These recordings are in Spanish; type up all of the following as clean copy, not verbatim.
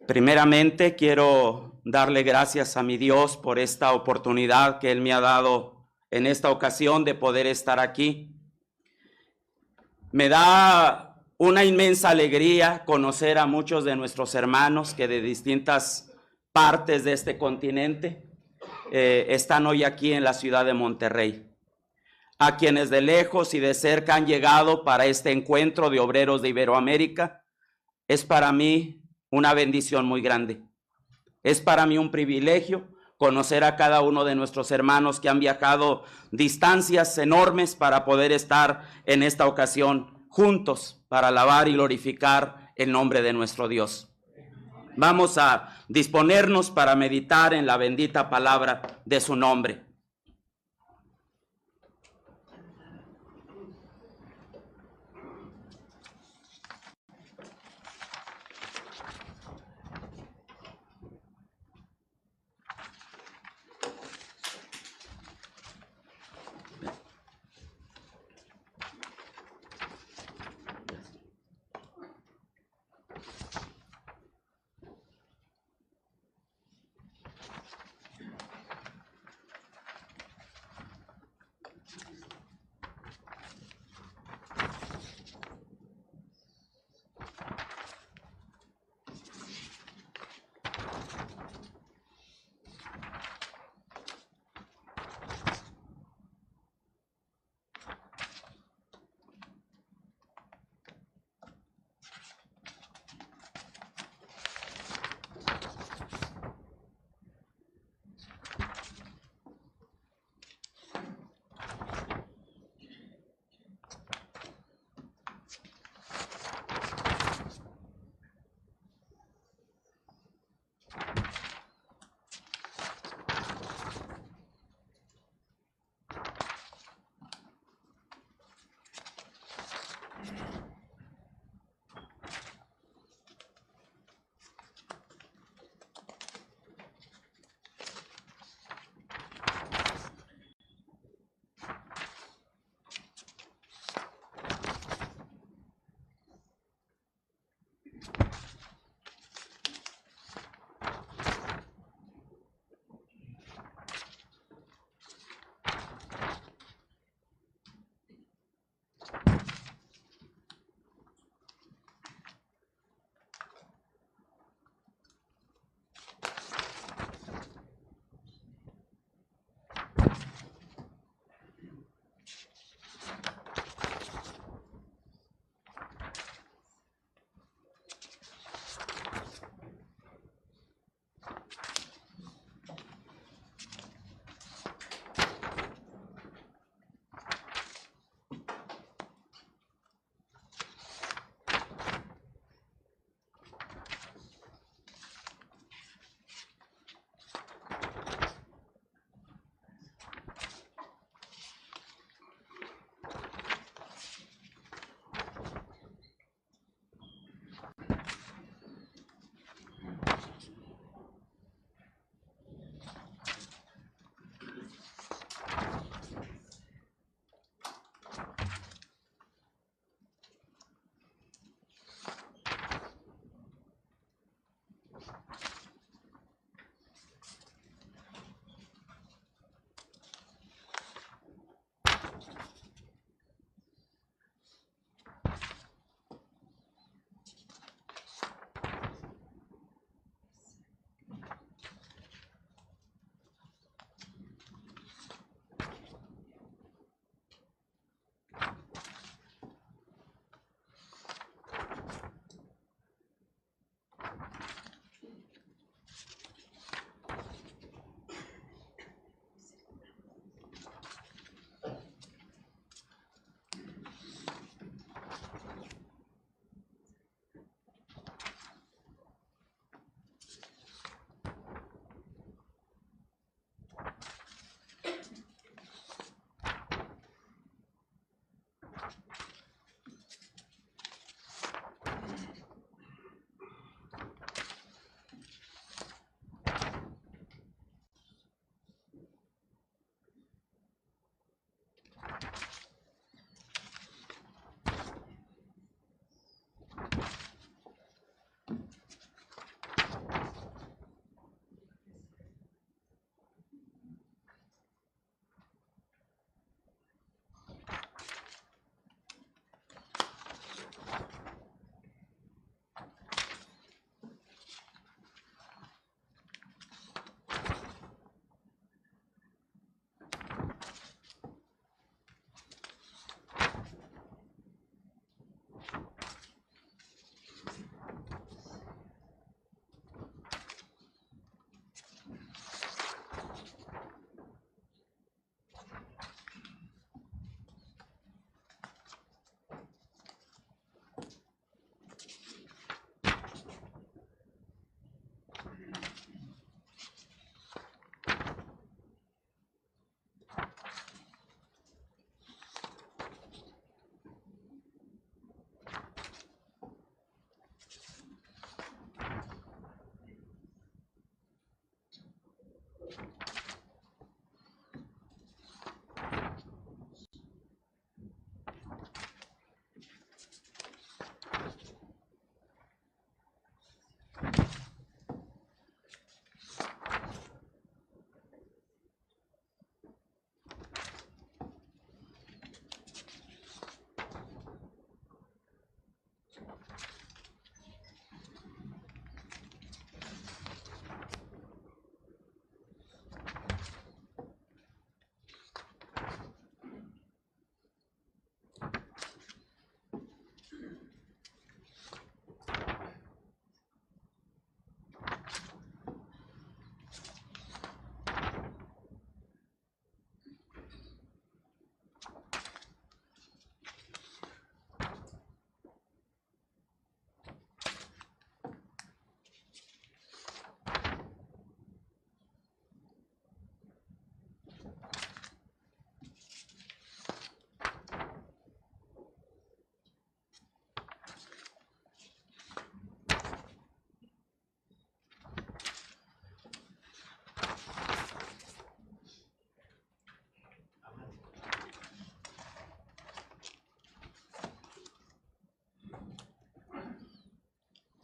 Primeramente, quiero darle gracias a mi Dios por esta oportunidad que Él me ha dado en esta ocasión de poder estar aquí. Me da una inmensa alegría conocer a muchos de nuestros hermanos que de distintas partes de este continente están hoy aquí en la ciudad de Monterrey. A quienes de lejos y de cerca han llegado para este encuentro de obreros de Iberoamérica, es para mí una bendición muy grande. Es para mí un privilegio conocer a cada uno de nuestros hermanos que han viajado distancias enormes para poder estar en esta ocasión juntos para alabar y glorificar el nombre de nuestro Dios. Vamos a disponernos para meditar en la bendita palabra de su nombre.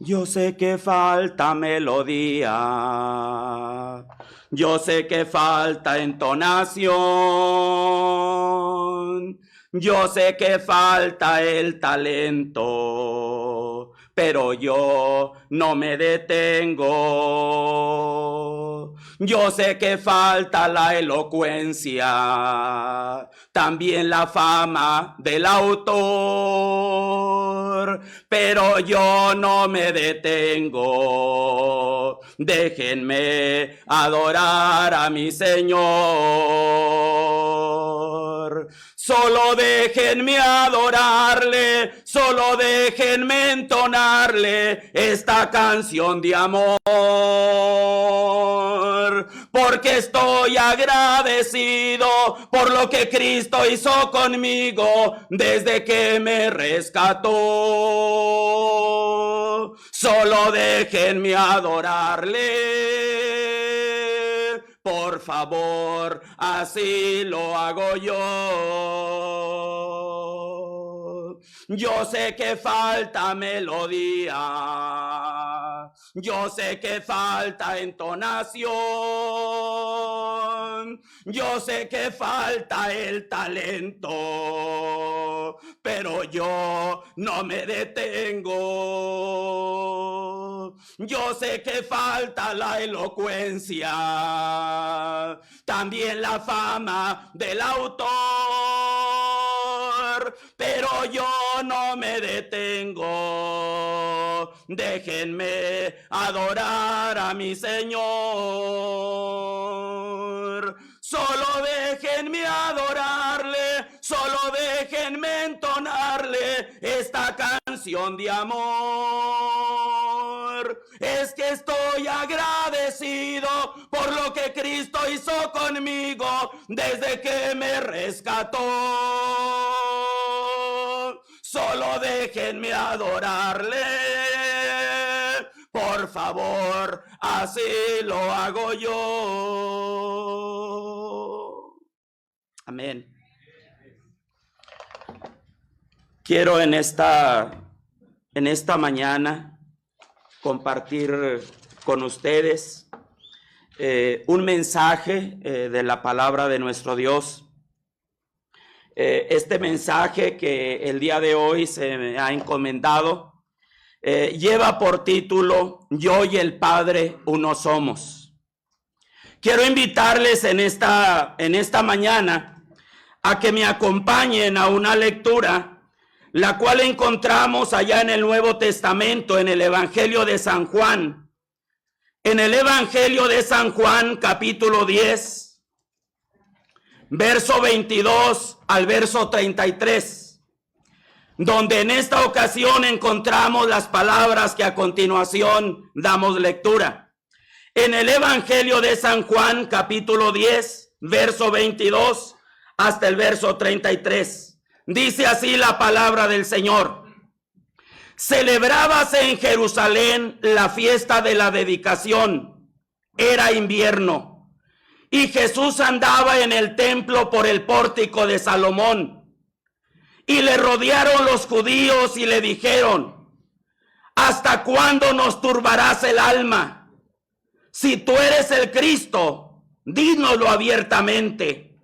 Yo sé que falta melodía, yo sé que falta entonación, yo sé que falta el talento, pero yo no me detengo. Yo sé que falta la elocuencia, también la fama del autor, pero yo no me detengo. Déjenme adorar a mi Señor. Solo déjenme adorarle, solo déjenme entonarle esta canción de amor, porque estoy agradecido por lo que Cristo hizo conmigo desde que me rescató. Solo déjenme adorarle, por favor, así lo hago yo. Yo sé que falta melodía, yo sé que falta entonación, yo sé que falta el talento, pero yo no me detengo. Yo sé que falta la elocuencia, también la fama del autor, pero yo no me detengo. Déjenme adorar a mi Señor. Solo déjenme adorarle, solo déjenme entonarle esta canción de amor. Es que estoy agradecido por lo que Cristo hizo conmigo desde que me rescató. Solo déjenme adorarle, por favor, así lo hago yo. Amén. Quiero en esta mañana compartir con ustedes un mensaje de la palabra de nuestro Dios. Este mensaje que el día de hoy se me ha encomendado lleva por título Yo y el Padre uno somos. Quiero invitarles en esta mañana a que me acompañen a una lectura, la cual encontramos allá en el Nuevo Testamento, en el Evangelio de San Juan. En el Evangelio de San Juan, capítulo 10, verso 22 al verso 33, donde en esta ocasión encontramos las palabras que a continuación damos lectura. En el Evangelio de San Juan, capítulo 10, verso 22 hasta el verso 33, dice así la palabra del Señor. Celebrábase en Jerusalén la fiesta de la dedicación. Era invierno. Y Jesús andaba en el templo por el pórtico de Salomón. Y le rodearon los judíos y le dijeron: ¿hasta cuándo nos turbarás el alma? Si tú eres el Cristo, dínoslo abiertamente.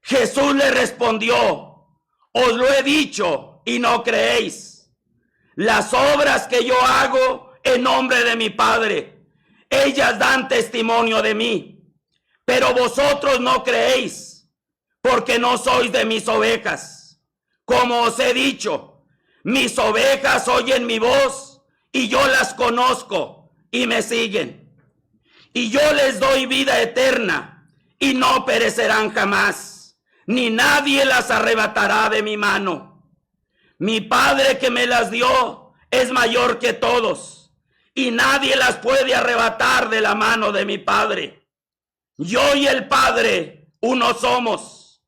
Jesús le respondió: os lo he dicho y no creéis. Las obras que yo hago en nombre de mi Padre, ellas dan testimonio de mí. Pero vosotros no creéis, porque no sois de mis ovejas. Como os he dicho, mis ovejas oyen mi voz, y yo las conozco, y me siguen. Y yo les doy vida eterna, y no perecerán jamás, ni nadie las arrebatará de mi mano. Mi Padre que me las dio es mayor que todos, y nadie las puede arrebatar de la mano de mi Padre. Yo y el Padre uno somos.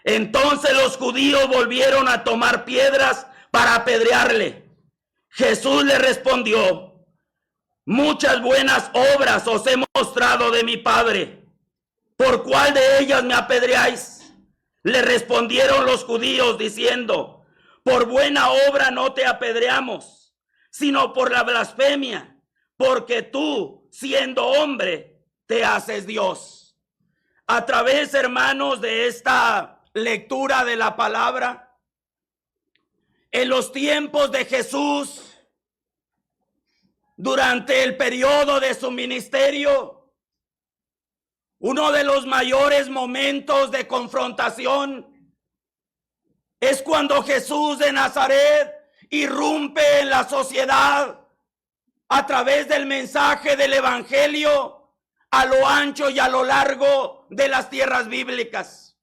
Entonces los judíos volvieron a tomar piedras para apedrearle. Jesús le respondió: muchas buenas obras os he mostrado de mi Padre. ¿Por cuál de ellas me apedreáis? Le respondieron los judíos diciendo: por buena obra no te apedreamos, sino por la blasfemia, porque tú, siendo hombre, te haces Dios. A través, hermanos, de esta lectura de la palabra, en los tiempos de Jesús, durante el periodo de su ministerio, uno de los mayores momentos de confrontación es cuando Jesús de Nazaret irrumpe en la sociedad a través del mensaje del evangelio a lo ancho y a lo largo de las tierras bíblicas.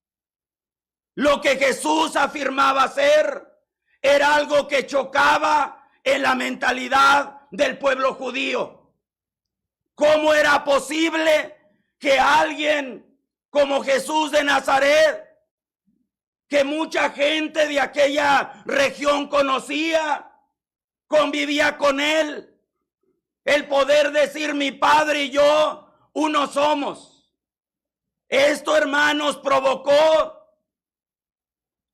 Lo que Jesús afirmaba ser era algo que chocaba en la mentalidad del pueblo judío. ¿Cómo era posible que alguien como Jesús de Nazaret, que mucha gente de aquella región conocía, convivía con él, el poder decir mi padre y yo uno somos? Esto, hermanos, provocó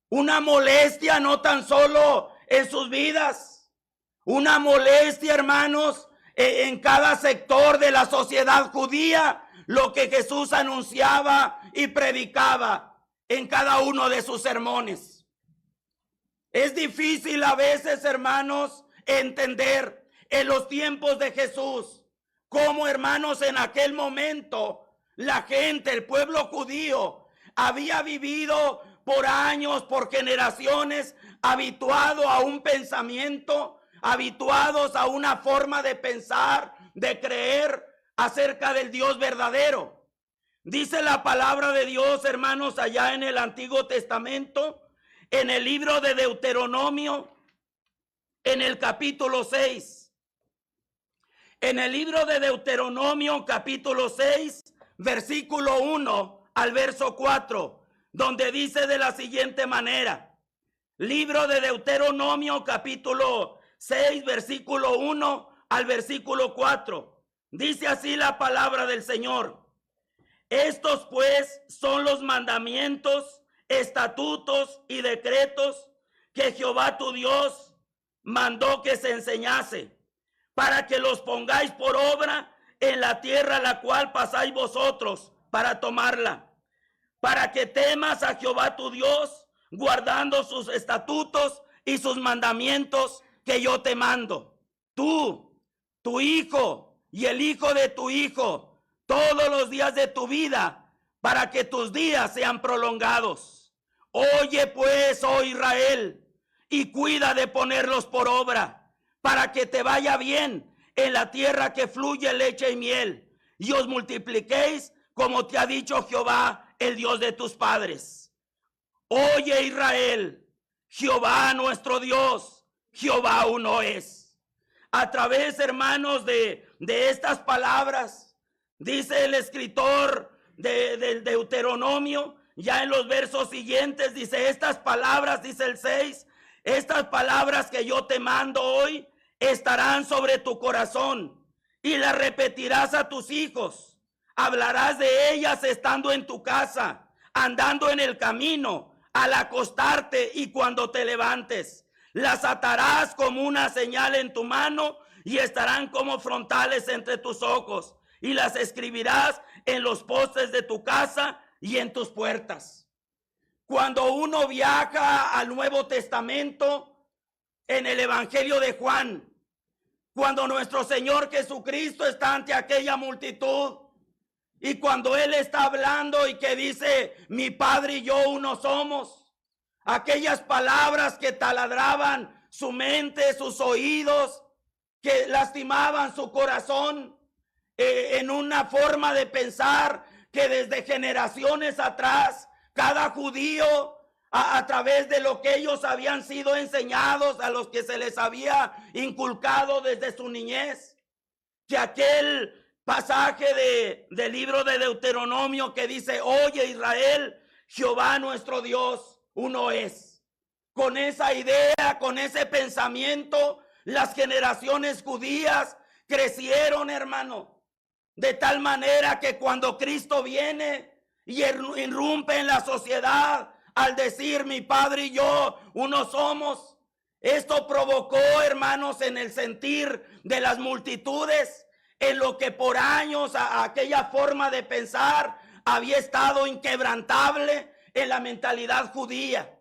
una molestia no tan solo en sus vidas, una molestia, hermanos, en cada sector de la sociedad judía, lo que Jesús anunciaba y predicaba en cada uno de sus sermones. Es difícil a veces, hermanos, entender en los tiempos de Jesús cómo, hermanos, en aquel momento la gente, el pueblo judío, había vivido por años, por generaciones, habituado a un pensamiento, habituados a una forma de pensar, de creer acerca del Dios verdadero. Dice la palabra de Dios, hermanos, allá en el Antiguo Testamento, en el libro de Deuteronomio, en el capítulo 6. En el libro de Deuteronomio, capítulo 6, versículo 1 al verso 4, donde dice de la siguiente manera. Libro de Deuteronomio, capítulo 6, versículo 1 al versículo 4. Dice así la palabra del Señor. Estos pues son los mandamientos, estatutos y decretos que Jehová tu Dios mandó que se enseñase, para que los pongáis por obra en la tierra a la cual pasáis vosotros para tomarla, para que temas a Jehová tu Dios, guardando sus estatutos y sus mandamientos que yo te mando. Tú, tu hijo y el hijo de tu hijo, todos los días de tu vida, para que tus días sean prolongados. Oye pues, oh Israel, y cuida de ponerlos por obra, para que te vaya bien en la tierra que fluye leche y miel, y os multipliquéis como te ha dicho Jehová, el Dios de tus padres. Oye Israel, Jehová nuestro Dios, Jehová uno es. A través, hermanos, de estas palabras, dice el escritor del Deuteronomio, ya en los versos siguientes, dice estas palabras, dice el 6, estas palabras que yo te mando hoy estarán sobre tu corazón y las repetirás a tus hijos. Hablarás de ellas estando en tu casa, andando en el camino, al acostarte y cuando te levantes. Las atarás como una señal en tu mano y estarán como frontales entre tus ojos. Y las escribirás en los postes de tu casa y en tus puertas. Cuando uno viaja al Nuevo Testamento, en el Evangelio de Juan, cuando nuestro Señor Jesucristo está ante aquella multitud, y cuando Él está hablando y que dice, mi Padre y yo uno somos, aquellas palabras que taladraban su mente, sus oídos, que lastimaban su corazón, en una forma de pensar que desde generaciones atrás, cada judío, a través de lo que ellos habían sido enseñados, a los que se les había inculcado desde su niñez, que aquel pasaje del libro de Deuteronomio que dice, oye Israel, Jehová nuestro Dios uno es. Con esa idea, con ese pensamiento, las generaciones judías crecieron, hermano, de tal manera que cuando Cristo viene y irrumpe en la sociedad, al decir mi Padre y yo uno somos, Esto provocó, hermanos, en el sentir de las multitudes, en lo que por años aquella forma de pensar había estado inquebrantable en la mentalidad judía.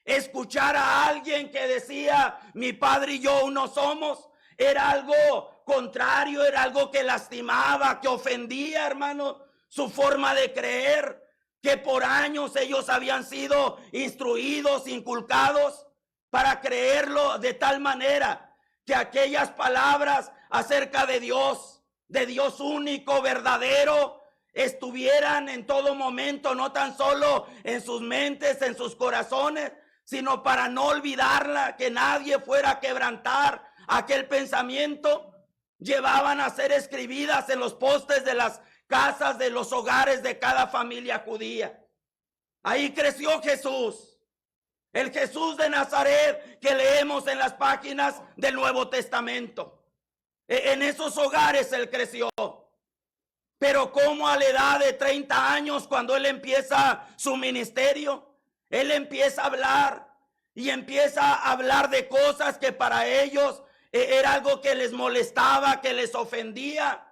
Escuchar a alguien que decía, mi padre y yo uno somos, era algo contrario, era algo que lastimaba, que ofendía, hermano, su forma de creer, que por años ellos habían sido instruidos, inculcados para creerlo de tal manera que aquellas palabras acerca de Dios único, verdadero, estuvieran en todo momento, no tan solo en sus mentes, en sus corazones, sino para no olvidarla, que nadie fuera a quebrantar aquel pensamiento. Llevaban a ser escribidas en los postes de las casas, de los hogares de cada familia judía. Ahí creció Jesús, el Jesús de Nazaret que leemos en las páginas del Nuevo Testamento. En esos hogares él creció. Pero como a la edad de 30 años, cuando él empieza su ministerio, él empieza a hablar y empieza a hablar de cosas que para ellos era algo que les molestaba, que les ofendía,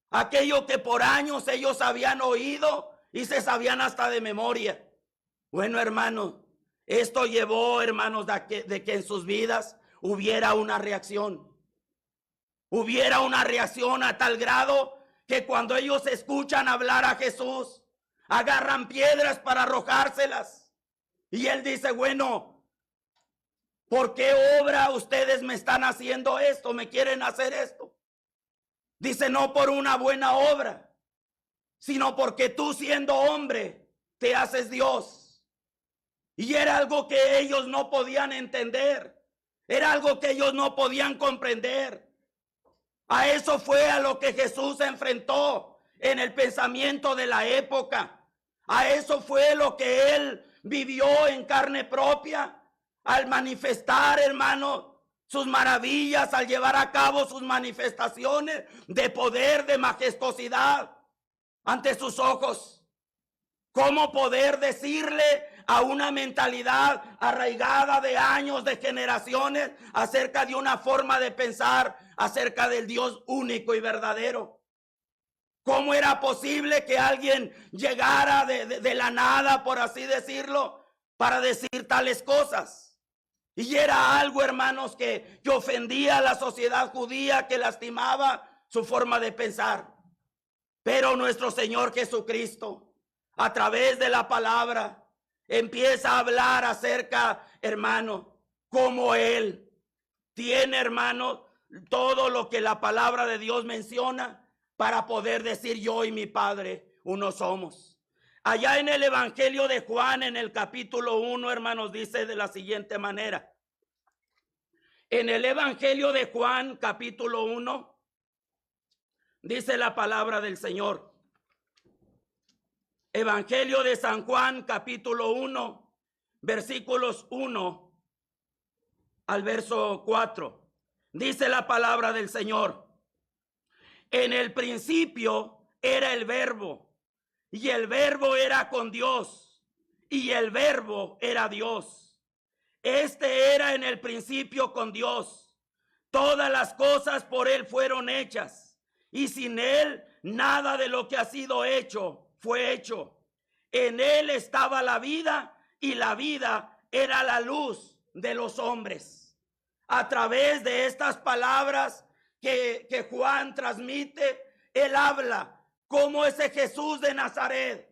aquello que por años ellos habían oído y se sabían hasta de memoria. Bueno, hermanos, esto llevó, hermanos, de que en sus vidas hubiera una reacción. Hubiera una reacción a tal grado que cuando ellos escuchan hablar a Jesús, agarran piedras para arrojárselas. Y él dice, bueno, ¿por qué obra ustedes me están haciendo esto? ¿Me quieren hacer esto? Dice, no por una buena obra, sino porque tú, siendo hombre, te haces Dios. Y era algo que ellos no podían entender. Era algo que ellos no podían comprender. A eso fue a lo que Jesús se enfrentó en el pensamiento de la época. A eso fue lo que él vivió en carne propia al manifestar, hermano, sus maravillas, al llevar a cabo sus manifestaciones de poder, de majestuosidad ante sus ojos. ¿Cómo poder decirle a una mentalidad arraigada de años, de generaciones, acerca de una forma de pensar, acerca del Dios único y verdadero? ¿Cómo era posible que alguien llegara de la nada, por así decirlo, para decir tales cosas? Y era algo, hermanos, que ofendía a la sociedad judía, que lastimaba su forma de pensar. Pero nuestro Señor Jesucristo, a través de la palabra, empieza a hablar acerca, hermano, cómo Él tiene, hermano, todo lo que la palabra de Dios menciona para poder decir yo y mi Padre uno somos. Allá en el Evangelio de Juan, en el capítulo 1, hermanos, dice de la siguiente manera. En el Evangelio de Juan, capítulo 1, dice la palabra del Señor. Evangelio de San Juan, capítulo 1, versículos 1 al verso 4. Dice la palabra del Señor. En el principio era el Verbo, y el Verbo era con Dios, y el Verbo era Dios. Este era en el principio con Dios. Todas las cosas por Él fueron hechas, y sin Él nada de lo que ha sido hecho fue hecho. En Él estaba la vida, y la vida era la luz de los hombres. A través de estas palabras que Juan transmite, él habla como ese Jesús de Nazaret,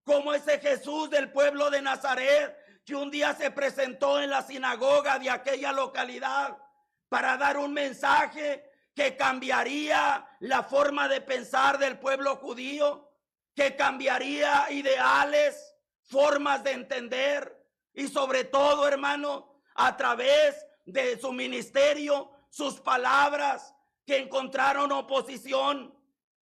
como ese Jesús del pueblo de Nazaret, que un día se presentó en la sinagoga de aquella localidad para dar un mensaje que cambiaría la forma de pensar del pueblo judío, que cambiaría ideales, formas de entender, y sobre todo, hermano, a través de su ministerio, sus palabras que encontraron oposición,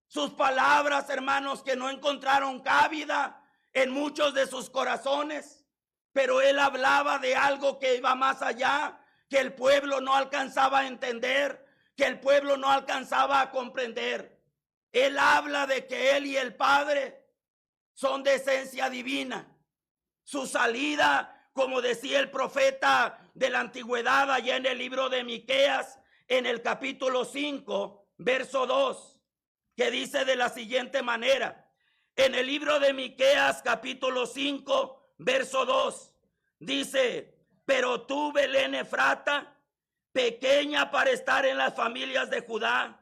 sus palabras, hermanos, que no encontraron cabida en muchos de sus corazones, pero él hablaba de algo que iba más allá, que el pueblo no alcanzaba a entender, que el pueblo no alcanzaba a comprender. Él habla de que él y el Padre son de esencia divina. Su salida, como decía el profeta de la antigüedad, allá en el libro de Miqueas, en el capítulo 5, verso 2, que dice de la siguiente manera. En el libro de Miqueas, capítulo 5, verso 2, dice: pero tú, Belén Efrata, pequeña para estar en las familias de Judá,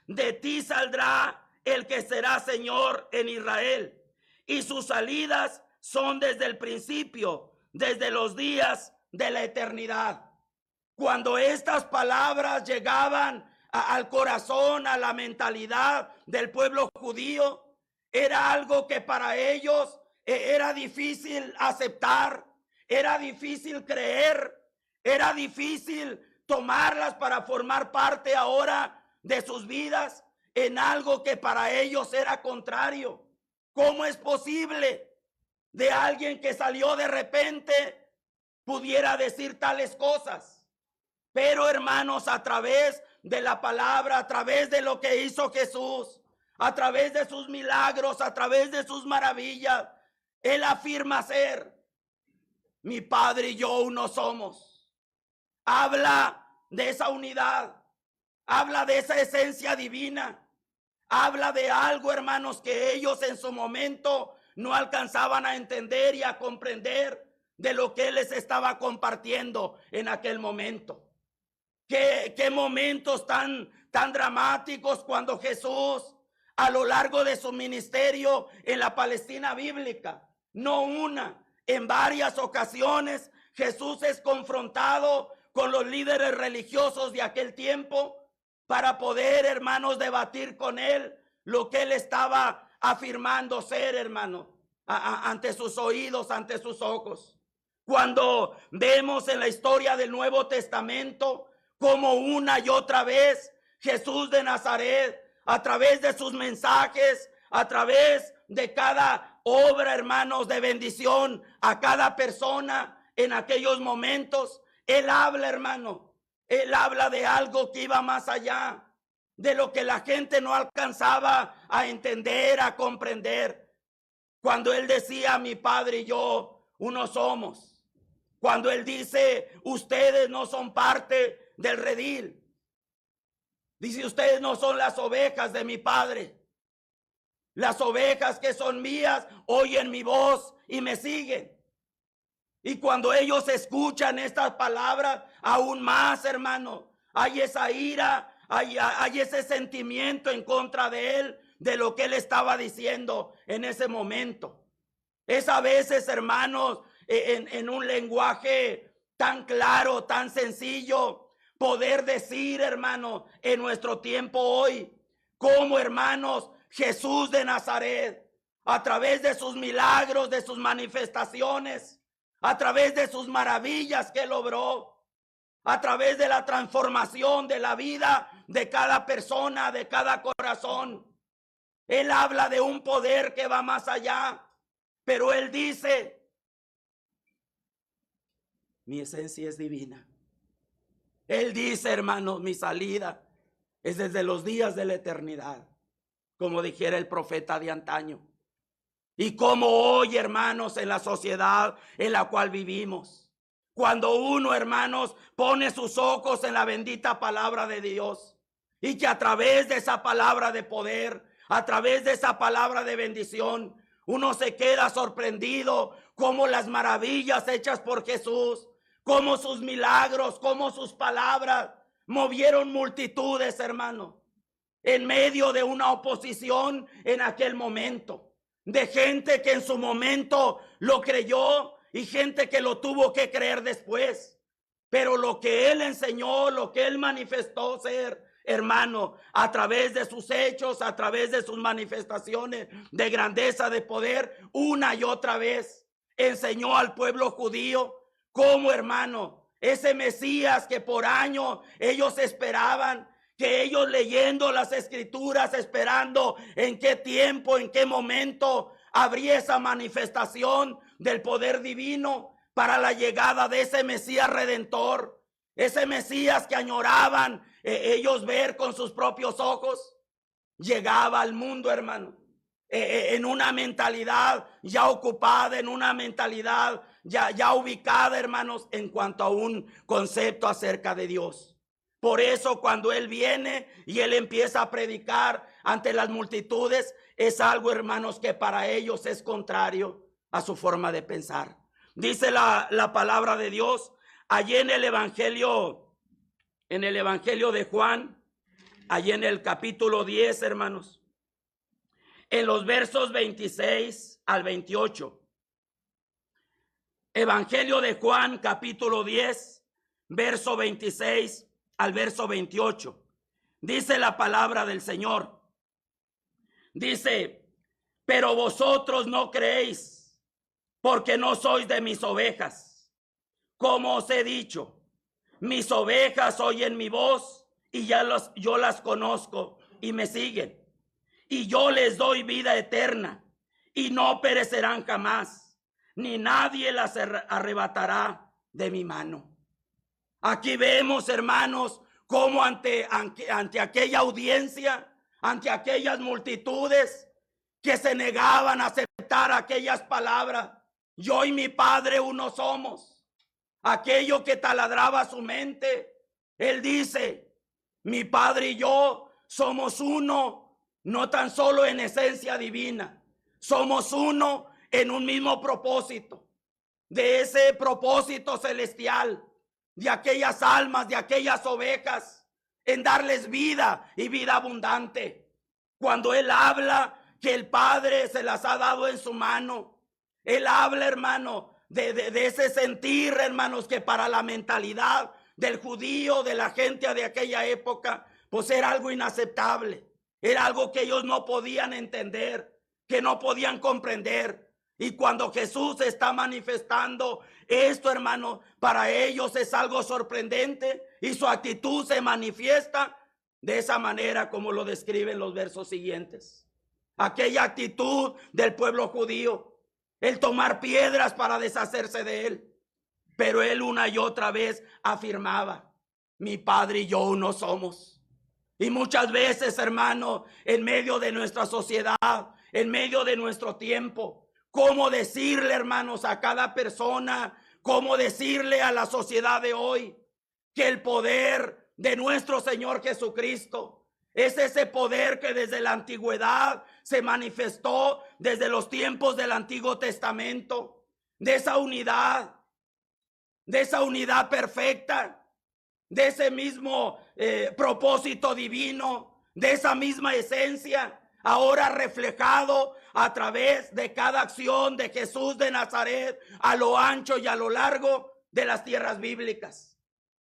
de ti saldrá el que será Señor en Israel, y sus salidas son desde el principio, desde los días de la eternidad. Cuando estas palabras llegaban al corazón, a la mentalidad del pueblo judío, era algo que para ellos era difícil aceptar, era difícil creer, era difícil tomarlas para formar parte ahora de sus vidas en algo que para ellos era contrario. ¿Cómo es posible de alguien que salió de repente pudiera decir tales cosas? Pero hermanos, a través de la palabra, a través de lo que hizo Jesús, a través de sus milagros, a través de sus maravillas, Él afirma ser: mi Padre y yo uno somos. Habla de esa unidad, habla de esa esencia divina, habla de algo, hermanos, que ellos en su momento no alcanzaban a entender y a comprender de lo que Él les estaba compartiendo en aquel momento. Qué momentos tan dramáticos cuando Jesús, a lo largo de su ministerio en la Palestina bíblica, no una, en varias ocasiones, Jesús es confrontado con los líderes religiosos de aquel tiempo para poder, hermanos, debatir con Él lo que Él estaba afirmando ser, hermano, ante sus oídos, ante sus ojos. Cuando vemos en la historia del Nuevo Testamento como una y otra vez Jesús de Nazaret, a través de sus mensajes, a través de cada obra, hermanos, de bendición a cada persona en aquellos momentos, Él habla, hermano, Él habla de algo que iba más allá de lo que la gente no alcanzaba a entender, a comprender. Cuando Él decía: mi Padre y yo uno somos. Cuando Él dice: ustedes no son parte del redil. Dice: ustedes no son las ovejas de mi Padre. Las ovejas que son mías oyen mi voz y me siguen. Y cuando ellos escuchan estas palabras, aún más, hermano, hay esa ira, hay ese sentimiento en contra de Él, de lo que Él estaba diciendo en ese momento. Es a veces, hermanos, en un lenguaje tan claro, tan sencillo, poder decir, hermano, en nuestro tiempo hoy, como, hermanos, Jesús de Nazaret, a través de sus milagros, de sus manifestaciones, a través de sus maravillas que logró, a través de la transformación de la vida de cada persona, de cada corazón, Él habla de un poder que va más allá, pero Él dice: mi esencia es divina. Él dice, hermanos, mi salida es desde los días de la eternidad, como dijera el profeta de antaño. Y como hoy, hermanos, en la sociedad en la cual vivimos, cuando uno, hermanos, pone sus ojos en la bendita palabra de Dios, y que a través de esa palabra de poder, a través de esa palabra de bendición, uno se queda sorprendido como las maravillas hechas por Jesús, como sus milagros, como sus palabras movieron multitudes, hermano, en medio de una oposición en aquel momento, de gente que en su momento lo creyó y gente que lo tuvo que creer después. Pero lo que Él enseñó, lo que Él manifestó ser, hermano, a través de sus hechos, a través de sus manifestaciones de grandeza, de poder, una y otra vez enseñó al pueblo judío cómo, hermano, ese Mesías que por años ellos esperaban, que ellos leyendo las escrituras, esperando en qué tiempo, en qué momento habría esa manifestación del poder divino para la llegada de ese Mesías redentor, ese Mesías que añoraban ellos ver con sus propios ojos, llegaba al mundo, hermano. en una mentalidad ya ocupada, en una mentalidad ya ubicada, hermanos, en cuanto a un concepto acerca de Dios. Por eso cuando Él viene y Él empieza a predicar ante las multitudes, es algo, hermanos, que para ellos es contrario a su forma de pensar. Dice la palabra de Dios allí en el Evangelio de Juan, allí en el capítulo 10, hermanos, en los versos 26 al 28. Evangelio de Juan, capítulo 10, verso 26 al verso 28. Dice la palabra del Señor. Dice: pero vosotros no creéis, porque no sois de mis ovejas. Como os he dicho, mis ovejas oyen mi voz, y yo las conozco y me siguen. Y yo les doy vida eterna, y no perecerán jamás, ni nadie las arrebatará de mi mano. Aquí vemos, hermanos, cómo ante aquella audiencia, ante aquellas multitudes que se negaban a aceptar aquellas palabras, yo y mi Padre uno somos, aquello que taladraba su mente, Él dice: mi Padre y yo somos uno. No tan solo en esencia divina, somos uno en un mismo propósito, de ese propósito celestial, de aquellas almas, de aquellas ovejas, en darles vida y vida abundante. Cuando Él habla que el Padre se las ha dado en su mano, Él habla, hermano, de ese sentir, hermanos, que para la mentalidad del judío, de la gente de aquella época, pues era algo inaceptable. Era algo que ellos no podían entender, que no podían comprender. Y cuando Jesús está manifestando esto, hermano, para ellos es algo sorprendente, y su actitud se manifiesta de esa manera como lo describen los versos siguientes. Aquella actitud del pueblo judío, el tomar piedras para deshacerse de Él. Pero Él una y otra vez afirmaba: mi Padre y yo uno somos. Y muchas veces, hermano, en medio de nuestra sociedad, en medio de nuestro tiempo, ¿cómo decirle, hermanos, a cada persona, cómo decirle a la sociedad de hoy que el poder de nuestro Señor Jesucristo es ese poder que desde la antigüedad se manifestó, desde los tiempos del Antiguo Testamento, de esa unidad perfecta, de ese mismo propósito divino, de esa misma esencia, ahora reflejado a través de cada acción de Jesús de Nazaret a lo ancho y a lo largo de las tierras bíblicas?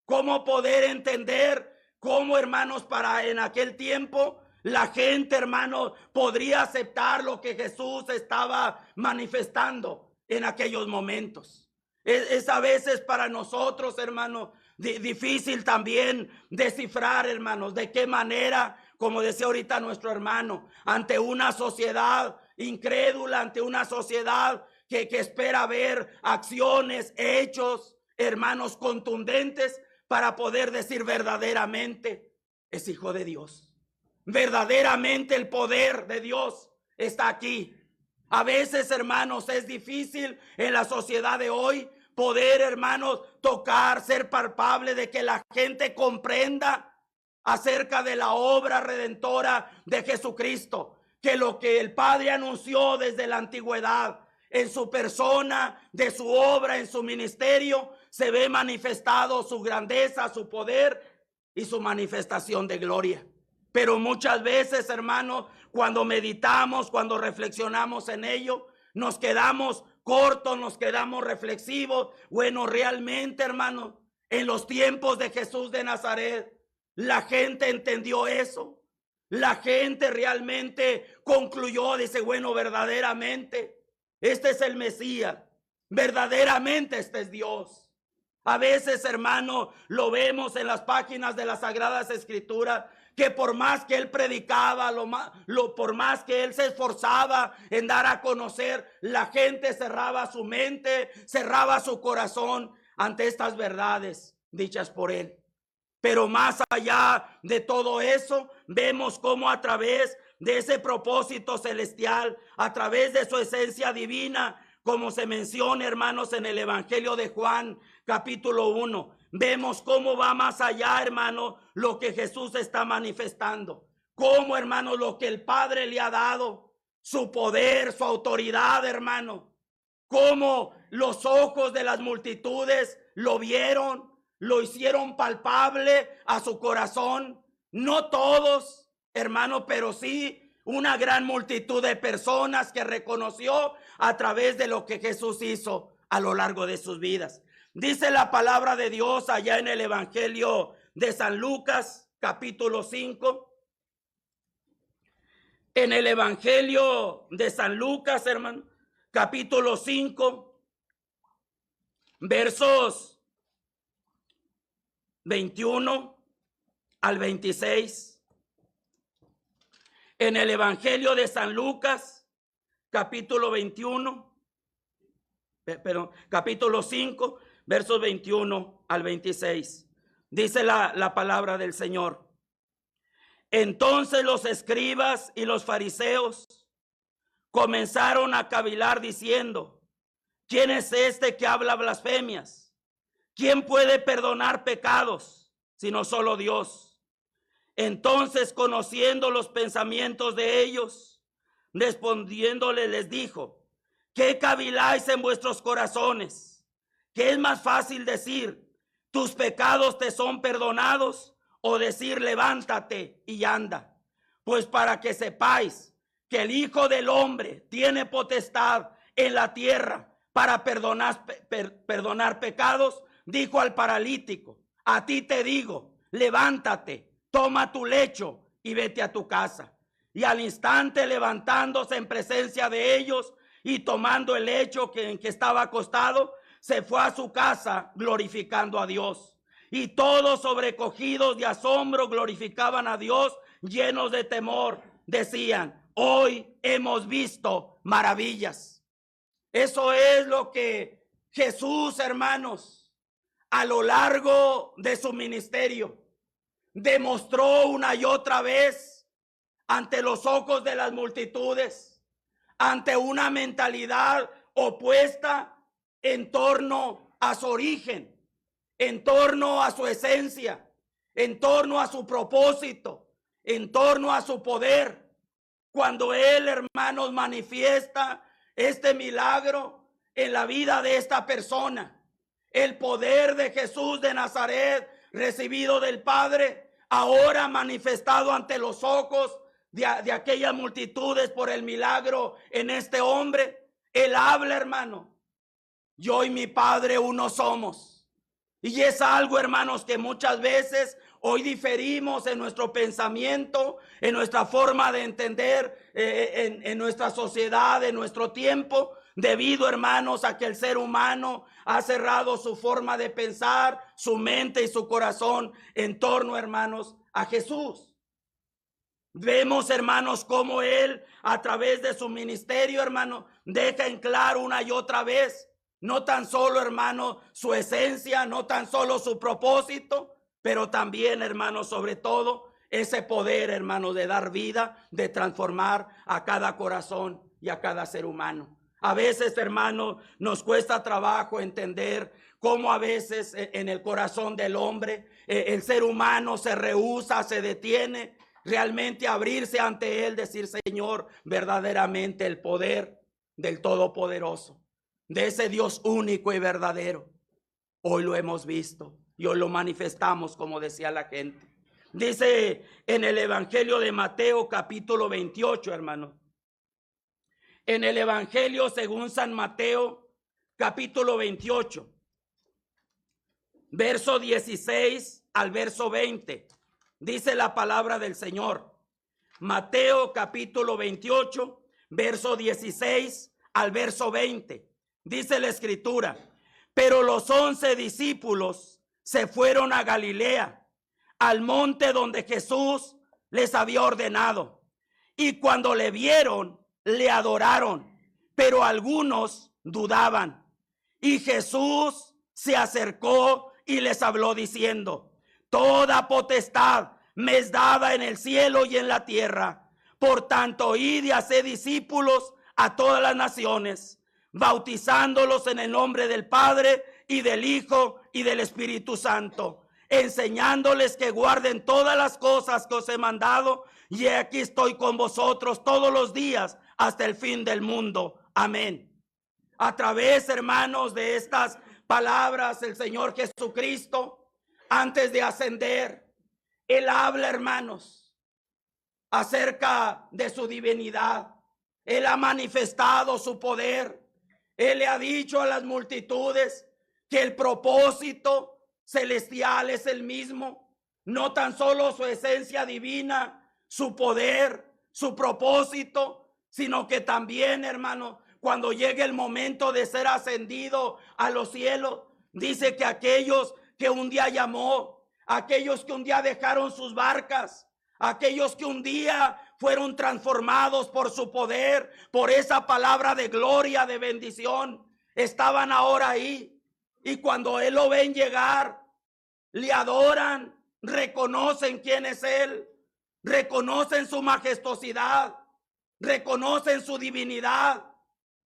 ¿Cómo poder entender cómo, hermanos, para en aquel tiempo la gente, hermanos, podría aceptar lo que Jesús estaba manifestando en aquellos momentos? Es a veces para nosotros, hermanos, difícil también descifrar, hermanos, de qué manera, como decía ahorita nuestro hermano, ante una sociedad incrédula, ante una sociedad que espera ver acciones, hechos, hermanos, contundentes para poder decir verdaderamente es hijo de Dios. Verdaderamente el poder de Dios está aquí. A veces, hermanos, es difícil en la sociedad de hoy poder, hermanos, tocar, ser palpable de que la gente comprenda acerca de la obra redentora de Jesucristo, que lo que el Padre anunció desde la antigüedad en su persona, de su obra, en su ministerio, se ve manifestado su grandeza, su poder y su manifestación de gloria. Pero muchas veces, hermanos, cuando meditamos, cuando reflexionamos en ello, nos quedamos cortos, nos quedamos reflexivos. Bueno, realmente, hermano, en los tiempos de Jesús de Nazaret, la gente entendió eso. La gente realmente concluyó, dice, bueno, verdaderamente, este es el Mesías. Verdaderamente este es Dios. A veces, hermano, lo vemos en las páginas de las Sagradas Escrituras, que por más que él predicaba, por más que él se esforzaba en dar a conocer, la gente cerraba su mente, cerraba su corazón ante estas verdades dichas por él. Pero más allá de todo eso, vemos cómo a través de ese propósito celestial a través de su esencia divina, como se menciona, hermanos, en el Evangelio de Juan, capítulo 1. Vemos cómo va más allá, hermano, lo que Jesús está manifestando. Cómo, hermano, lo que el Padre le ha dado, su poder, su autoridad, hermano. Cómo los ojos de las multitudes lo vieron, lo hicieron palpable a su corazón. No todos, hermano, pero sí una gran multitud de personas que reconoció a través de lo que Jesús hizo a lo largo de sus vidas. Dice la palabra de Dios allá en el Evangelio de San Lucas, capítulo 5. En el Evangelio de San Lucas, hermano, capítulo 5, versos 21 al 26. En el Evangelio de San Lucas, capítulo 5, versos 21 al 26. Dice la palabra del Señor. Entonces los escribas y los fariseos comenzaron a cavilar diciendo: ¿quién es este que habla blasfemias? ¿Quién puede perdonar pecados sino solo Dios? Entonces, conociendo los pensamientos de ellos, respondiéndole les dijo: ¿qué caviláis en vuestros corazones? ¿Qué es más fácil decir: tus pecados te son perdonados? O decir: levántate y anda. Pues para que sepáis que el Hijo del Hombre tiene potestad en la tierra para perdonar pecados, dijo al paralítico: a ti te digo, levántate, toma tu lecho y vete a tu casa. Y al instante, levantándose en presencia de ellos y tomando el lecho en que estaba acostado, se fue a su casa glorificando a Dios. Y todos, sobrecogidos de asombro, glorificaban a Dios, llenos de temor. Decían: hoy hemos visto maravillas. Eso es lo que Jesús, hermanos, a lo largo de su ministerio, demostró una y otra vez ante los ojos de las multitudes, ante una mentalidad opuesta en torno a su origen, en torno a su esencia, en torno a su propósito, en torno a su poder. Cuando Él, hermanos, manifiesta este milagro en la vida de esta persona, el poder de Jesús de Nazaret, recibido del Padre, ahora manifestado ante los ojos de aquellas multitudes por el milagro en este hombre, Él habla, hermano: yo y mi Padre uno somos. Y es algo, hermanos, que muchas veces hoy diferimos en nuestro pensamiento, en nuestra forma de entender, en nuestra sociedad, en nuestro tiempo, debido, hermanos, a que el ser humano ha cerrado su forma de pensar, su mente y su corazón en torno, hermanos, a Jesús. Vemos, hermanos, cómo Él, a través de su ministerio, hermano, deja en claro una y otra vez, no tan solo, hermano, su esencia, no tan solo su propósito, pero también, hermano, sobre todo, ese poder, hermano, de dar vida, de transformar a cada corazón y a cada ser humano. A veces, hermano, nos cuesta trabajo entender cómo a veces en el corazón del hombre, el ser humano se rehúsa, se detiene realmente a abrirse ante Él, decir: Señor, verdaderamente el poder del Todopoderoso, de ese Dios único y verdadero, hoy lo hemos visto y hoy lo manifestamos, como decía la gente. Dice en el Evangelio de Mateo, capítulo 28, hermano. En el Evangelio según San Mateo, capítulo 28, verso 16 al verso 20, dice la palabra del Señor. Mateo capítulo 28, verso 16 al verso 20. Dice la Escritura: pero los 11 discípulos se fueron a Galilea, al monte donde Jesús les había ordenado. Y cuando le vieron, le adoraron, pero algunos dudaban. Y Jesús se acercó y les habló diciendo: toda potestad me es dada en el cielo y en la tierra. Por tanto, id y haced discípulos a todas las naciones, bautizándolos en el nombre del Padre y del Hijo y del Espíritu Santo, enseñándoles que guarden todas las cosas que os he mandado, y aquí estoy con vosotros todos los días hasta el fin del mundo. Amén. A través, hermanos, de estas palabras, el Señor Jesucristo, antes de ascender, Él habla, hermanos, acerca de su divinidad. Él ha manifestado su poder. Él le ha dicho a las multitudes que el propósito celestial es el mismo. No tan solo su esencia divina, su poder, su propósito, sino que también, hermano, cuando llegue el momento de ser ascendido a los cielos, dice que aquellos que un día llamó, aquellos que un día dejaron sus barcas, aquellos que un día fueron transformados por su poder, por esa palabra de gloria, de bendición, estaban ahora ahí. Y cuando Él lo ven llegar, le adoran, reconocen quién es Él, reconocen su majestuosidad, reconocen su divinidad,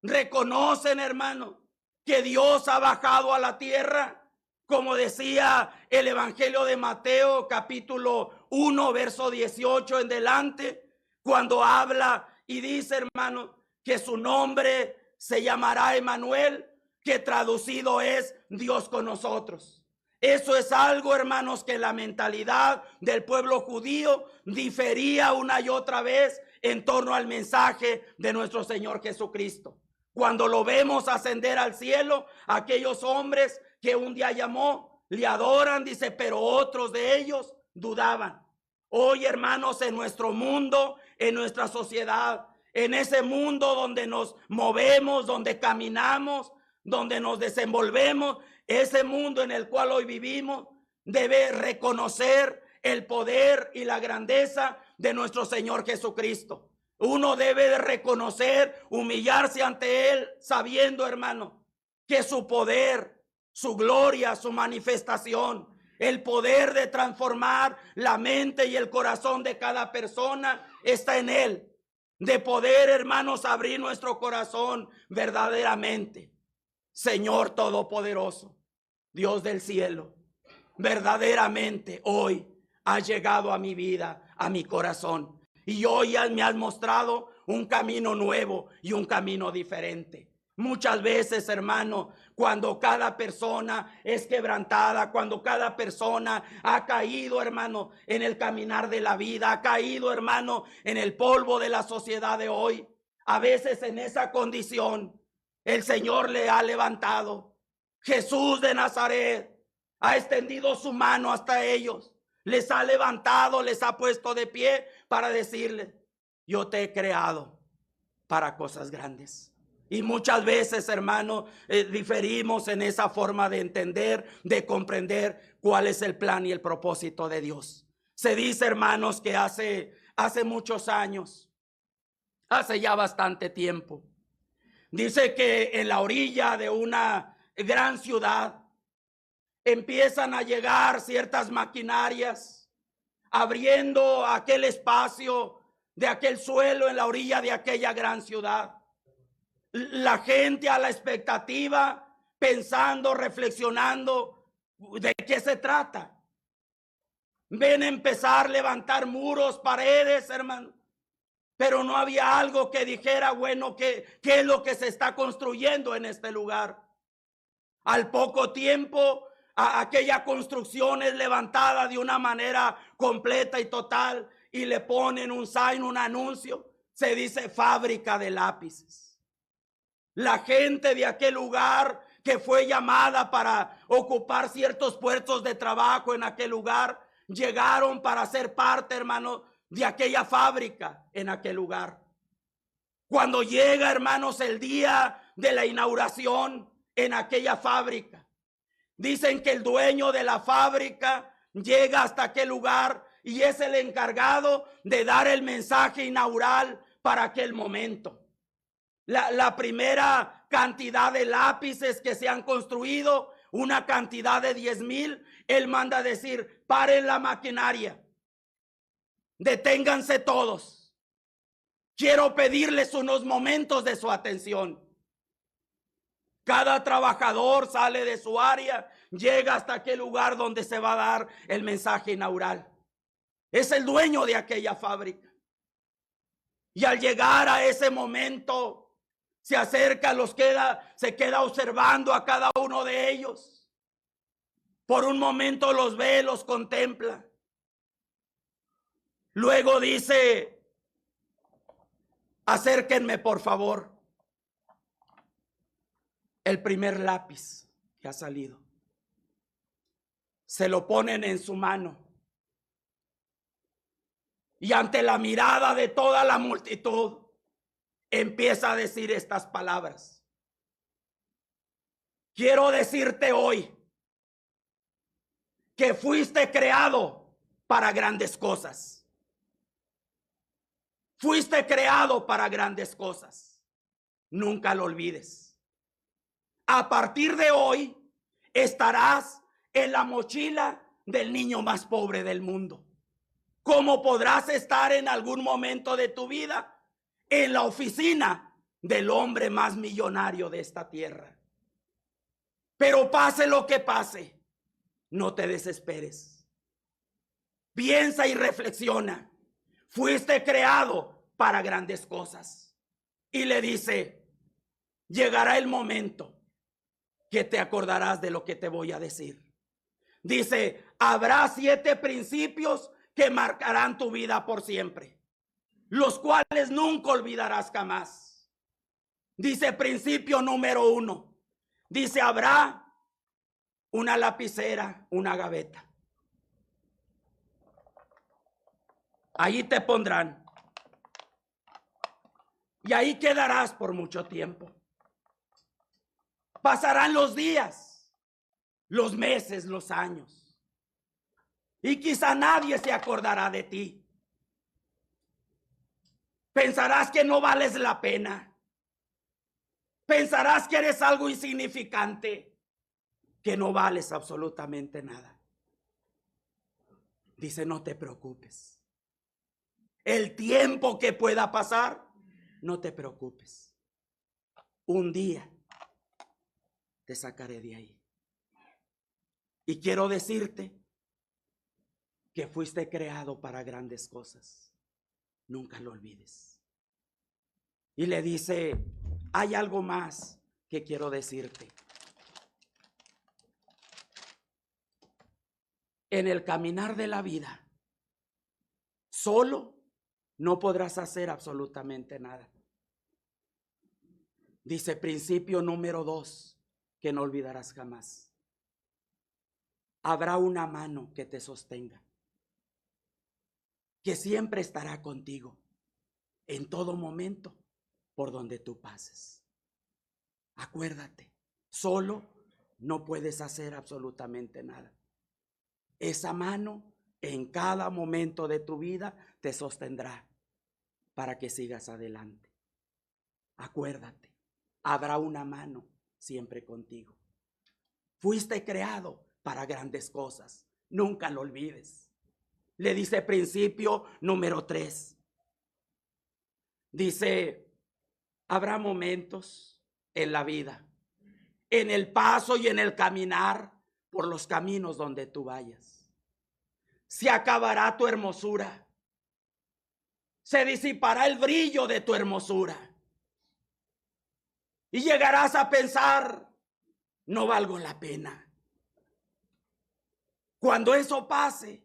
reconocen, hermano, que Dios ha bajado a la tierra. Como decía el Evangelio de Mateo, capítulo 1, verso 18 en delante, cuando habla y dice, hermano, que su nombre se llamará Emmanuel, que traducido es Dios con nosotros. Eso es algo, hermanos, que la mentalidad del pueblo judío difería una y otra vez en torno al mensaje de nuestro Señor Jesucristo. Cuando lo vemos ascender al cielo, aquellos hombres que un día llamó, le adoran, dice, pero otros de ellos dudaban. Hoy, hermanos, en nuestro mundo, en nuestra sociedad, en ese mundo donde nos movemos, donde caminamos, donde nos desenvolvemos, ese mundo en el cual hoy vivimos, debe reconocer el poder y la grandeza de nuestro Señor Jesucristo. Uno debe de reconocer, humillarse ante Él, sabiendo, hermano, que su poder, su gloria, su manifestación, el poder de transformar la mente y el corazón de cada persona está en Él. De poder, hermanos, abrir nuestro corazón verdaderamente. Señor Todopoderoso, Dios del cielo, verdaderamente hoy has llegado a mi vida, a mi corazón. Y hoy me has mostrado un camino nuevo y un camino diferente. Muchas veces, hermano, cuando cada persona es quebrantada, cuando cada persona ha caído, hermano, en el caminar de la vida, ha caído, hermano, en el polvo de la sociedad de hoy, a veces en esa condición, el Señor le ha levantado. Jesús de Nazaret ha extendido su mano hasta ellos. Les ha levantado, les ha puesto de pie para decirles, yo te he creado para cosas grandes. Y muchas veces, hermano, diferimos en esa forma de entender, de comprender cuál es el plan y el propósito de Dios. Se dice, hermanos, que hace muchos años, hace ya bastante tiempo, dice que en la orilla de una gran ciudad, empiezan a llegar ciertas maquinarias, abriendo aquel espacio de aquel suelo en la orilla de aquella gran ciudad. La gente a la expectativa, pensando, reflexionando, ¿de qué se trata? Ven a empezar a levantar muros, paredes, hermano. Pero no había algo que dijera, bueno, ¿qué es lo que se está construyendo en este lugar? Al poco tiempo, aquella construcción es levantada de una manera completa y total y le ponen un sign, un anuncio. Se dice fábrica de lápices. La gente de aquel lugar que fue llamada para ocupar ciertos puestos de trabajo en aquel lugar, llegaron para ser parte, hermano, de aquella fábrica en aquel lugar. Cuando llega, hermanos, el día de la inauguración en aquella fábrica, dicen que el dueño de la fábrica llega hasta aquel lugar y es el encargado de dar el mensaje inaugural para aquel momento. La primera cantidad de lápices que se han construido, una cantidad de 10,000, él manda a decir, paren la maquinaria, deténganse todos. quiero pedirles unos momentos de su atención. Cada trabajador sale de su área, llega hasta aquel lugar donde se va a dar el mensaje inaugural. Es el dueño de aquella fábrica. Y al llegar a ese momento, se acerca, se queda observando a cada uno de ellos. Por un momento los ve, los contempla. Luego dice: acérquenme, por favor. El primer lápiz que ha salido, se lo ponen en su mano. Y ante la mirada de toda la multitud, empieza a decir estas palabras: quiero decirte hoy que fuiste creado para grandes cosas. Fuiste creado para grandes cosas. Nunca lo olvides. A partir de hoy estarás en la mochila del niño más pobre del mundo. Como podrás estar en algún momento de tu vida en la oficina del hombre más millonario de esta tierra. Pero pase lo que pase, no te desesperes. Piensa y reflexiona. Fuiste creado para grandes cosas. Y le dice: llegará el momento que te acordarás de lo que te voy a decir. Dice: habrá 7 principios que marcarán tu vida por siempre, los cuales nunca olvidarás jamás. Dice: principio número 1. Dice: habrá una lapicera, una gaveta. Ahí te pondrán. Y ahí quedarás por mucho tiempo. Pasarán los días, los meses, los años. Y quizá nadie se acordará de ti. Pensarás que no vales la pena. Pensarás que eres algo insignificante, que no vales absolutamente nada. Dice: no te preocupes. El tiempo que pueda pasar, no te preocupes. Un día te sacaré de ahí. Y quiero decirte que fuiste creado para grandes cosas. Nunca lo olvides. Y le dice: hay algo más que quiero decirte. En el caminar de la vida, solo no podrás hacer absolutamente nada. Dice: principio número 2, que no olvidarás jamás. Habrá una mano que te sostenga, que siempre estará contigo en todo momento por donde tú pases. Acuérdate, solo no puedes hacer absolutamente nada. Esa mano en cada momento de tu vida te sostendrá para que sigas adelante. Acuérdate, habrá una mano siempre contigo. Fuiste creado para grandes cosas. Nunca lo olvides. Le dice principio número 3. Dice: habrá momentos en la vida, en el paso y en el caminar por los caminos donde tú vayas. Se acabará tu hermosura. Se disipará el brillo de tu hermosura. Y llegarás a pensar: no valgo la pena. Cuando eso pase,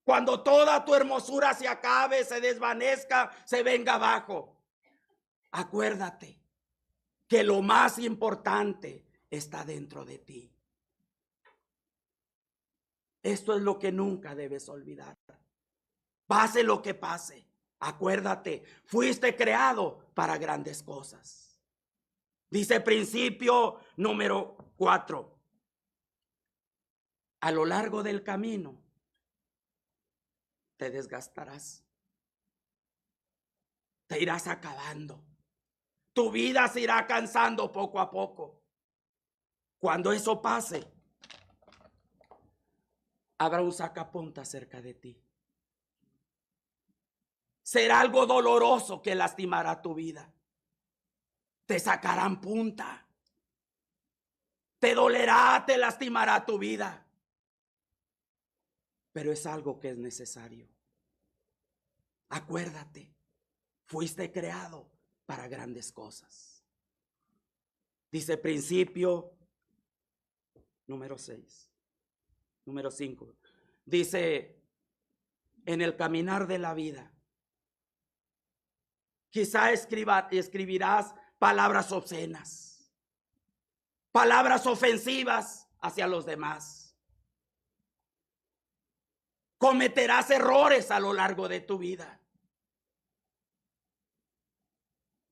cuando toda tu hermosura se acabe, se desvanezca, se venga abajo, acuérdate que lo más importante está dentro de ti. Esto es lo que nunca debes olvidar. Pase lo que pase, acuérdate, fuiste creado para grandes cosas. Dice principio número 4. A lo largo del camino te desgastarás. Te irás acabando. Tu vida se irá cansando poco a poco. Cuando eso pase, habrá un sacapuntas cerca de ti. Será algo doloroso que lastimará tu vida. Te sacarán punta. Te dolerá, te lastimará tu vida. Pero es algo que es necesario. Acuérdate, fuiste creado para grandes cosas. Dice principio número 6. Número 5. Dice, en el caminar de la vida, quizá escribirás palabras obscenas, palabras ofensivas hacia los demás. Cometerás errores a lo largo de tu vida.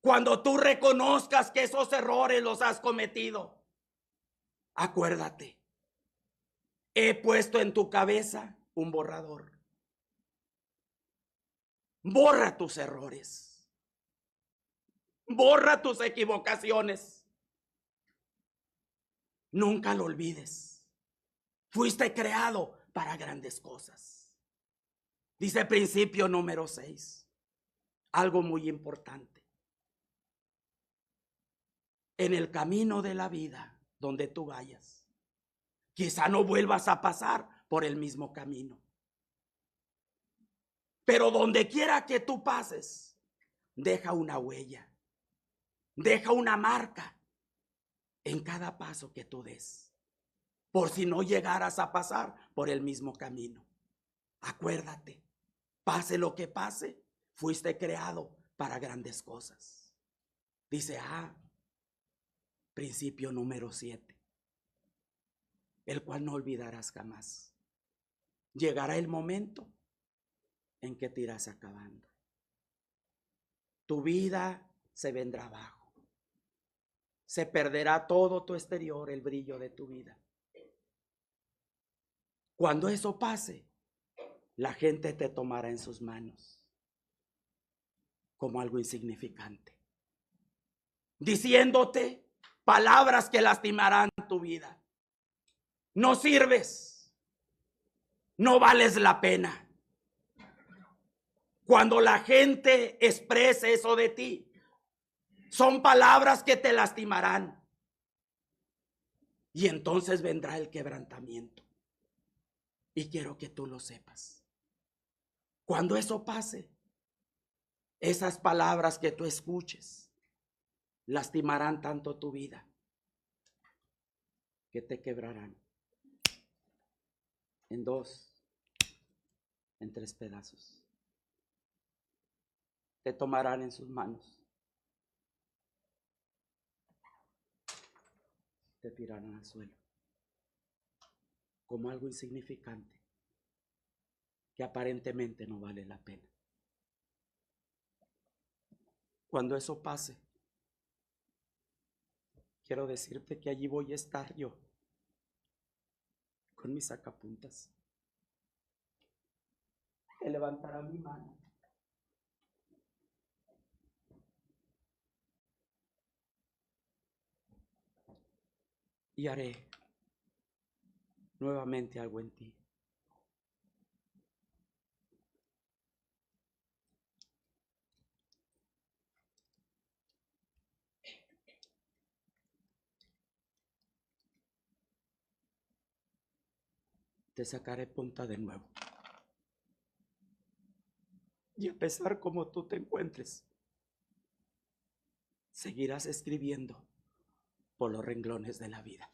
Cuando tú reconozcas que esos errores los has cometido, acuérdate, he puesto en tu cabeza un borrador. Borra tus errores. Borra tus equivocaciones. Nunca lo olvides. Fuiste creado para grandes cosas. Dice principio número 6. Algo muy importante. En el camino de la vida, donde tú vayas, quizá no vuelvas a pasar por el mismo camino. Pero donde quiera que tú pases, deja una huella. Deja una marca en cada paso que tú des. Por si no llegaras a pasar por el mismo camino. Acuérdate, pase lo que pase, fuiste creado para grandes cosas. Dice, principio número 7, el cual no olvidarás jamás. Llegará el momento en que te irás acabando. Tu vida se vendrá abajo. Se perderá todo tu exterior, el brillo de tu vida. Cuando eso pase, la gente te tomará en sus manos como algo insignificante, diciéndote palabras que lastimarán tu vida. No sirves, no vales la pena. Cuando la gente exprese eso de ti, son palabras que te lastimarán. Y entonces vendrá el quebrantamiento. Y quiero que tú lo sepas. Cuando eso pase, esas palabras que tú escuches lastimarán tanto tu vida que te quebrarán en 2, en 3 pedazos. Te tomarán en sus manos. Te tirarán al suelo como algo insignificante que aparentemente no vale la pena. Cuando eso pase, quiero decirte que allí voy a estar yo con mis sacapuntas. Te levantará mi mano y haré nuevamente algo en ti. Te sacaré punta de nuevo. Y a pesar como tú te encuentres, seguirás escribiendo por los renglones de la vida.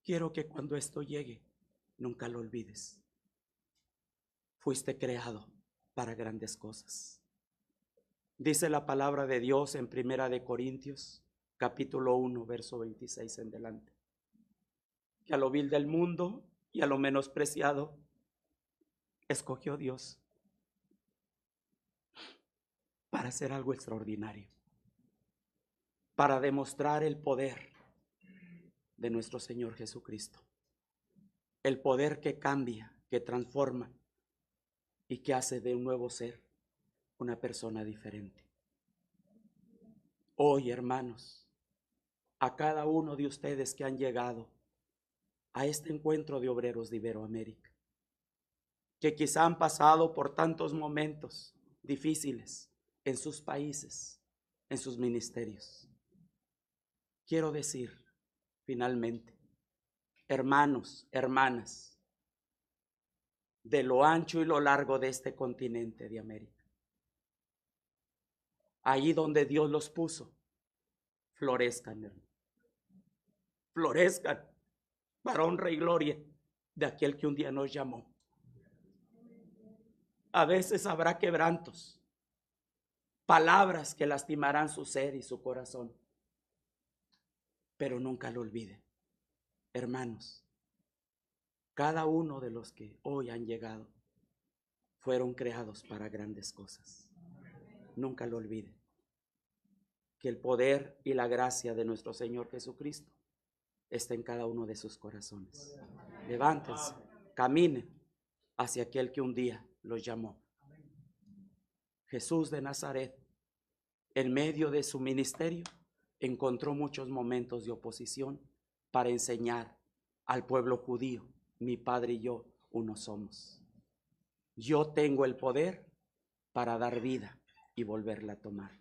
Quiero que cuando esto llegue, nunca lo olvides. Fuiste creado para grandes cosas. Dice la palabra de Dios en 1 Corintios, capítulo 1, verso 26 en delante, que a lo vil del mundo y a lo menospreciado escogió Dios para hacer algo extraordinario, para demostrar el poder de nuestro Señor Jesucristo, el poder que cambia, que transforma y que hace de un nuevo ser una persona diferente. Hoy, hermanos, a cada uno de ustedes que han llegado a este encuentro de obreros de Iberoamérica, que quizá han pasado por tantos momentos difíciles en sus países, en sus ministerios. Quiero decir, finalmente, hermanos, hermanas, de lo ancho y lo largo de este continente de América, allí donde Dios los puso, florezcan, hermano. Florezcan para honra y gloria de aquel que un día nos llamó. A veces habrá quebrantos, palabras que lastimarán su ser y su corazón, pero nunca lo olviden, hermanos. Cada uno de los que hoy han llegado fueron creados para grandes cosas. Nunca lo olviden. Que el poder y la gracia de nuestro Señor Jesucristo esté en cada uno de sus corazones. Levántense, caminen hacia aquel que un día los llamó. Jesús de Nazaret, en medio de su ministerio, encontró muchos momentos de oposición para enseñar al pueblo judío: mi Padre y yo uno somos. Yo tengo el poder para dar vida y volverla a tomar.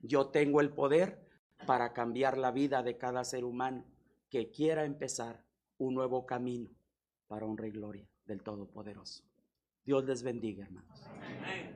Yo tengo el poder para cambiar la vida de cada ser humano que quiera empezar un nuevo camino para honra y gloria del Todopoderoso. Dios les bendiga, hermanos. Amén.